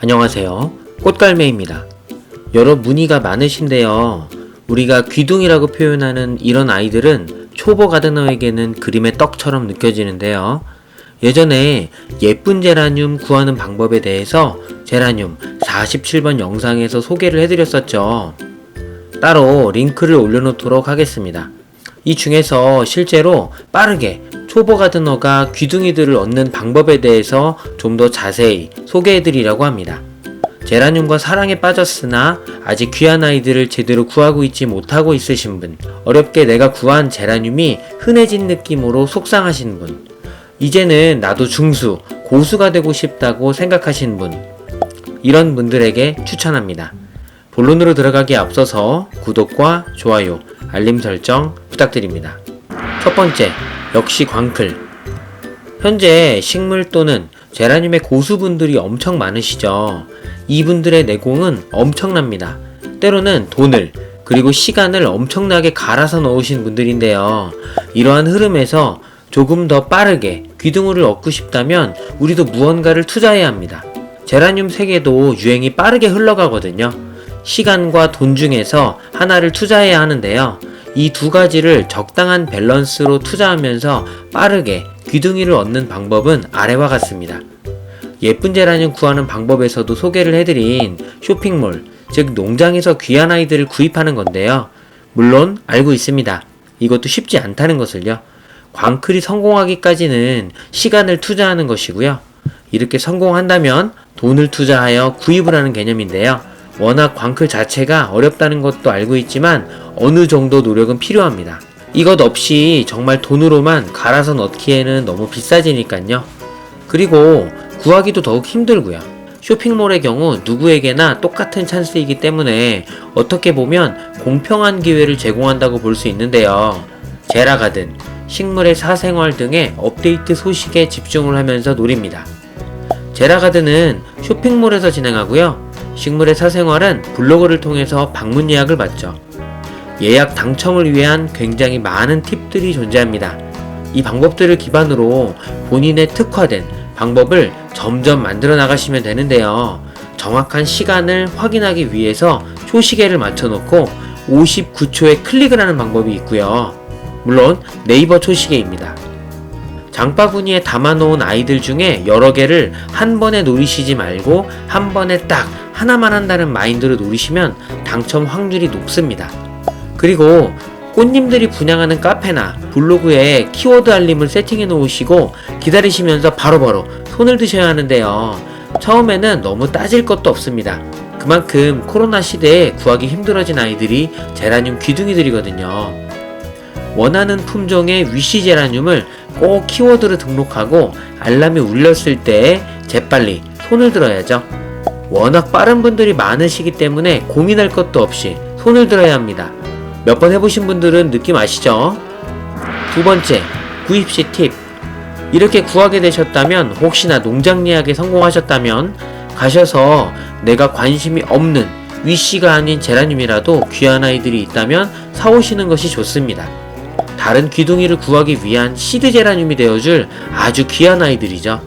안녕하세요. 꽃갈매입니다. 여러 문의가 많으신데요. 우리가 귀둥이라고 표현하는 이런 아이들은 초보 가드너에게는 그림의 떡처럼 느껴지는데요. 예전에 예쁜 제라늄 구하는 방법에 대해서 제라늄 47번 영상에서 소개를 해드렸었죠. 따로 링크를 올려놓도록 하겠습니다. 이 중에서 실제로 빠르게 초보 가드너가 귀둥이들을 얻는 방법에 대해서 좀 더 자세히 소개해드리려고 합니다. 제라늄과 사랑에 빠졌으나 아직 귀한 아이들을 제대로 구하고 있지 못하고 있으신 분, 어렵게 내가 구한 제라늄이 흔해진 느낌으로 속상하신 분, 이제는 나도 중수, 고수가 되고 싶다고 생각하신 분, 이런 분들에게 추천합니다. 본론으로 들어가기에 앞서서 구독과 좋아요, 알림 설정 부탁드립니다. 첫 번째, 역시 광클. 현재 식물 또는 제라늄의 고수분들이 엄청 많으시죠. 이분들의 내공은 엄청납니다. 때로는 돈을 그리고 시간을 엄청나게 갈아서 넣으신 분들인데요. 이러한 흐름에서 조금 더 빠르게 귀둥이를 얻고 싶다면 우리도 무언가를 투자해야 합니다. 제라늄 세계도 유행이 빠르게 흘러가거든요. 시간과 돈 중에서 하나를 투자해야 하는데요. 이 두 가지를 적당한 밸런스로 투자하면서 빠르게 귀둥이를 얻는 방법은 아래와 같습니다. 예쁜 제라늄 구하는 방법에서도 소개를 해드린 쇼핑몰, 즉 농장에서 귀한 아이들을 구입하는 건데요. 물론 알고 있습니다. 이것도 쉽지 않다는 것을요. 광클이 성공하기까지는 시간을 투자하는 것이고요. 이렇게 성공한다면 돈을 투자하여 구입을 하는 개념인데요. 워낙 광클 자체가 어렵다는 것도 알고 있지만 어느 정도 노력은 필요합니다. 이것 없이 정말 돈으로만 갈아서 넣기에는 너무 비싸지니까요. 그리고 구하기도 더욱 힘들고요. 쇼핑몰의 경우 누구에게나 똑같은 찬스이기 때문에 어떻게 보면 공평한 기회를 제공한다고 볼 수 있는데요. 제라가든, 식물의 사생활 등의 업데이트 소식에 집중을 하면서 노립니다. 제라가든은 쇼핑몰에서 진행하고요. 식물의 사생활은 블로그를 통해서 방문 예약을 받죠. 예약 당첨을 위한 굉장히 많은 팁들이 존재합니다. 이 방법들을 기반으로 본인의 특화된 방법을 점점 만들어 나가시면 되는데요. 정확한 시간을 확인하기 위해서 초시계를 맞춰놓고 59초에 클릭을 하는 방법이 있고요. 물론 네이버 초시계입니다. 장바구니에 담아놓은 아이들 중에 여러 개를 한 번에 노리시지 말고 한 번에 딱 하나만 한다는 마인드로 노리시면 당첨 확률이 높습니다. 그리고 꽃님들이 분양하는 카페나 블로그에 키워드 알림을 세팅해 놓으시고 기다리시면서 바로바로 손을 드셔야 하는데요. 처음에는 너무 따질 것도 없습니다. 그만큼 코로나 시대에 구하기 힘들어진 아이들이 제라늄 귀둥이들이거든요. 원하는 품종의 위시 제라늄을 꼭 키워드로 등록하고 알람이 울렸을 때 재빨리 손을 들어야죠. 워낙 빠른 분들이 많으시기 때문에 고민할 것도 없이 손을 들어야 합니다. 몇 번 해보신 분들은 느낌 아시죠? 두 번째, 구입 시 팁. 이렇게 구하게 되셨다면 혹시나 농장 예약에 성공하셨다면 가셔서 내가 관심이 없는 위씨가 아닌 제라늄이라도 귀한 아이들이 있다면 사오시는 것이 좋습니다. 다른 귀둥이를 구하기 위한 시드 제라늄이 되어줄 아주 귀한 아이들이죠.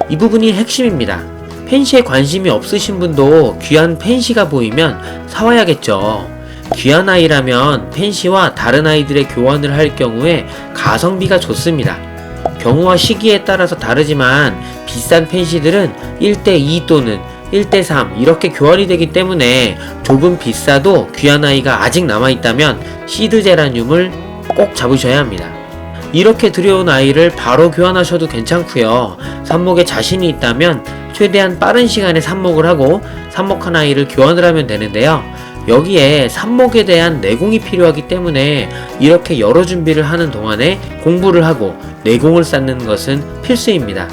이 부분이 핵심입니다. 펜시에 관심이 없으신 분도 귀한 펜시가 보이면 사와야겠죠. 귀한 아이라면 펜시와 다른 아이들의 교환을 할 경우에 가성비가 좋습니다. 경우와 시기에 따라서 다르지만 비싼 펜시들은 1:2 또는 1:3 이렇게 교환이 되기 때문에 조금 비싸도 귀한 아이가 아직 남아있다면 시드 제라늄을 꼭 잡으셔야 합니다. 이렇게 들여온 아이를 바로 교환하셔도 괜찮고요. 삽목에 자신이 있다면 최대한 빠른 시간에 삽목을 하고 삽목한 아이를 교환을 하면 되는데요. 여기에 삽목에 대한 내공이 필요하기 때문에 이렇게 여러 준비를 하는 동안에 공부를 하고 내공을 쌓는 것은 필수입니다.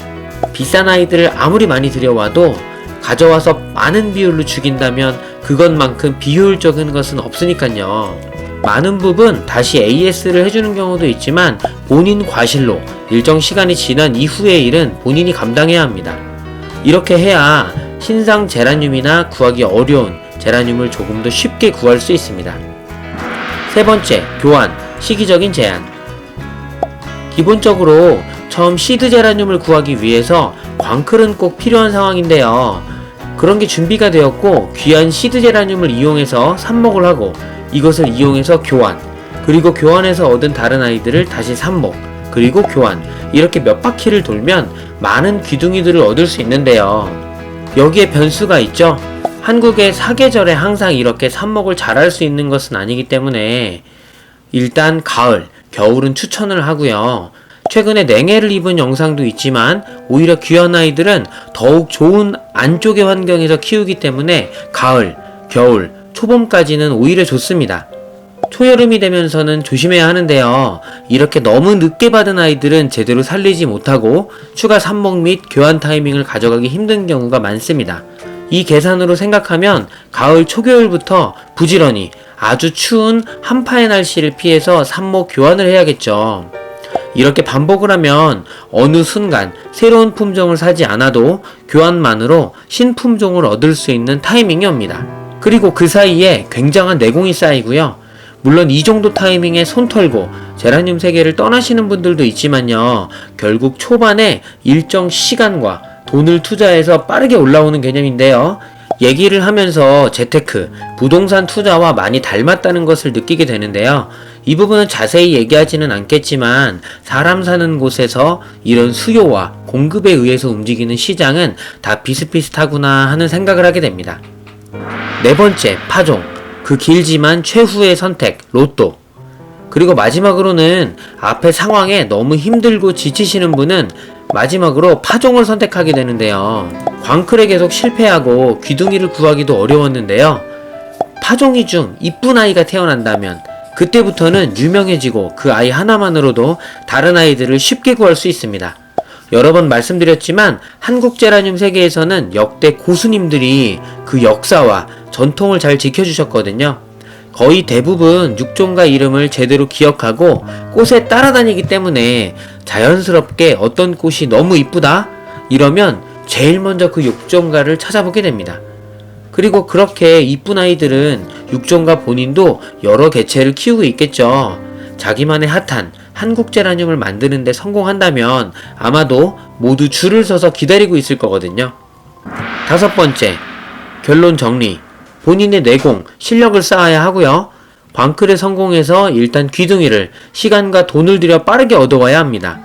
비싼 아이들을 아무리 많이 들여와도 가져와서 많은 비율로 죽인다면 그것만큼 비효율적인 것은 없으니까요. 많은 부분 다시 AS를 해주는 경우도 있지만 본인 과실로 일정 시간이 지난 이후의 일은 본인이 감당해야 합니다. 이렇게 해야 신상 제라늄이나 구하기 어려운 제라늄을 조금 더 쉽게 구할 수 있습니다. 세 번째, 교환, 시기적인 제한. 기본적으로 처음 시드 제라늄을 구하기 위해서 광클은 꼭 필요한 상황인데요. 그런 게 준비가 되었고 귀한 시드 제라늄을 이용해서 삽목을 하고 이것을 이용해서 교환, 그리고 교환해서 얻은 다른 아이들을 다시 삽목, 그리고 교환, 이렇게 몇 바퀴를 돌면 많은 귀둥이들을 얻을 수 있는데요. 여기에 변수가 있죠. 한국의 사계절에 항상 이렇게 삽목을 잘할 수 있는 것은 아니기 때문에 일단 가을, 겨울은 추천을 하고요. 최근에 냉해를 입은 영상도 있지만 오히려 귀한 아이들은 더욱 좋은 안쪽의 환경에서 키우기 때문에 가을, 겨울, 초봄까지는 오히려 좋습니다. 초여름이 되면서는 조심해야 하는데요. 이렇게 너무 늦게 받은 아이들은 제대로 살리지 못하고 추가 삽목 및 교환 타이밍을 가져가기 힘든 경우가 많습니다. 이 계산으로 생각하면 가을 초겨울부터 부지런히 아주 추운 한파의 날씨를 피해서 삽목 교환을 해야겠죠. 이렇게 반복을 하면 어느 순간 새로운 품종을 사지 않아도 교환만으로 신품종을 얻을 수 있는 타이밍이 옵니다. 그리고 그 사이에 굉장한 내공이 쌓이고요. 물론 이 정도 타이밍에 손 털고 제라늄 세계를 떠나시는 분들도 있지만요. 결국 초반에 일정 시간과 돈을 투자해서 빠르게 올라오는 개념인데요. 얘기를 하면서 재테크, 부동산 투자와 많이 닮았다는 것을 느끼게 되는데요. 이 부분은 자세히 얘기하지는 않겠지만 사람 사는 곳에서 이런 수요와 공급에 의해서 움직이는 시장은 다 비슷비슷하구나 하는 생각을 하게 됩니다. 네 번째, 파종. 그 길지만 최후의 선택, 로또. 그리고 마지막으로는 앞에 상황에 너무 힘들고 지치시는 분은 마지막으로 파종을 선택하게 되는데요. 광클에 계속 실패하고 귀둥이를 구하기도 어려웠는데요. 파종이 중 이쁜 아이가 태어난다면 그때부터는 유명해지고 그 아이 하나만으로도 다른 아이들을 쉽게 구할 수 있습니다. 여러 번 말씀드렸지만 한국 제라늄 세계에서는 역대 고수님들이 그 역사와 전통을 잘 지켜주셨거든요. 거의 대부분 육종과 이름을 제대로 기억하고 꽃에 따라다니기 때문에 자연스럽게 어떤 꽃이 너무 이쁘다? 이러면 제일 먼저 그 육종가를 찾아보게 됩니다. 그리고 그렇게 이쁜 아이들은 육종가 본인도 여러 개체를 키우고 있겠죠. 자기만의 핫한 한국 제라늄을 만드는데 성공한다면 아마도 모두 줄을 서서 기다리고 있을 거거든요. 다섯 번째, 결론 정리. 본인의 내공, 실력을 쌓아야 하고요. 광클에 성공해서 일단 귀둥이를 시간과 돈을 들여 빠르게 얻어와야 합니다.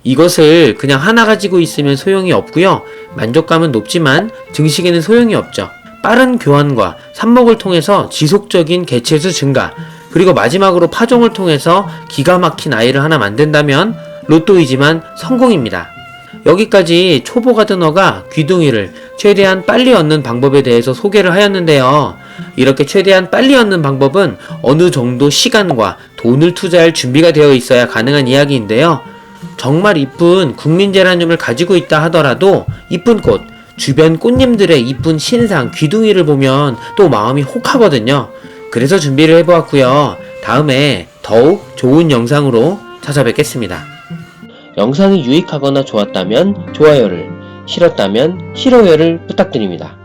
이것을 그냥 하나 가지고 있으면 소용이 없고요. 만족감은 높지만 증식에는 소용이 없죠. 빠른 교환과 삽목을 통해서 지속적인 개체수 증가, 그리고 마지막으로 파종을 통해서 기가 막힌 아이를 하나 만든다면 로또이지만 성공입니다. 여기까지 초보 가드너가 귀둥이를 최대한 빨리 얻는 방법에 대해서 소개를 하였는데요. 이렇게 최대한 빨리 얻는 방법은 어느 정도 시간과 돈을 투자할 준비가 되어 있어야 가능한 이야기인데요. 정말 이쁜 국민 제라늄을 가지고 있다 하더라도 이쁜 꽃, 주변 꽃님들의 이쁜 신상, 귀둥이를 보면 또 마음이 혹하거든요. 그래서 준비를 해보았고요. 다음에 더욱 좋은 영상으로 찾아뵙겠습니다. 영상이 유익하거나 좋았다면 좋아요를, 싫었다면 싫어요를 부탁드립니다.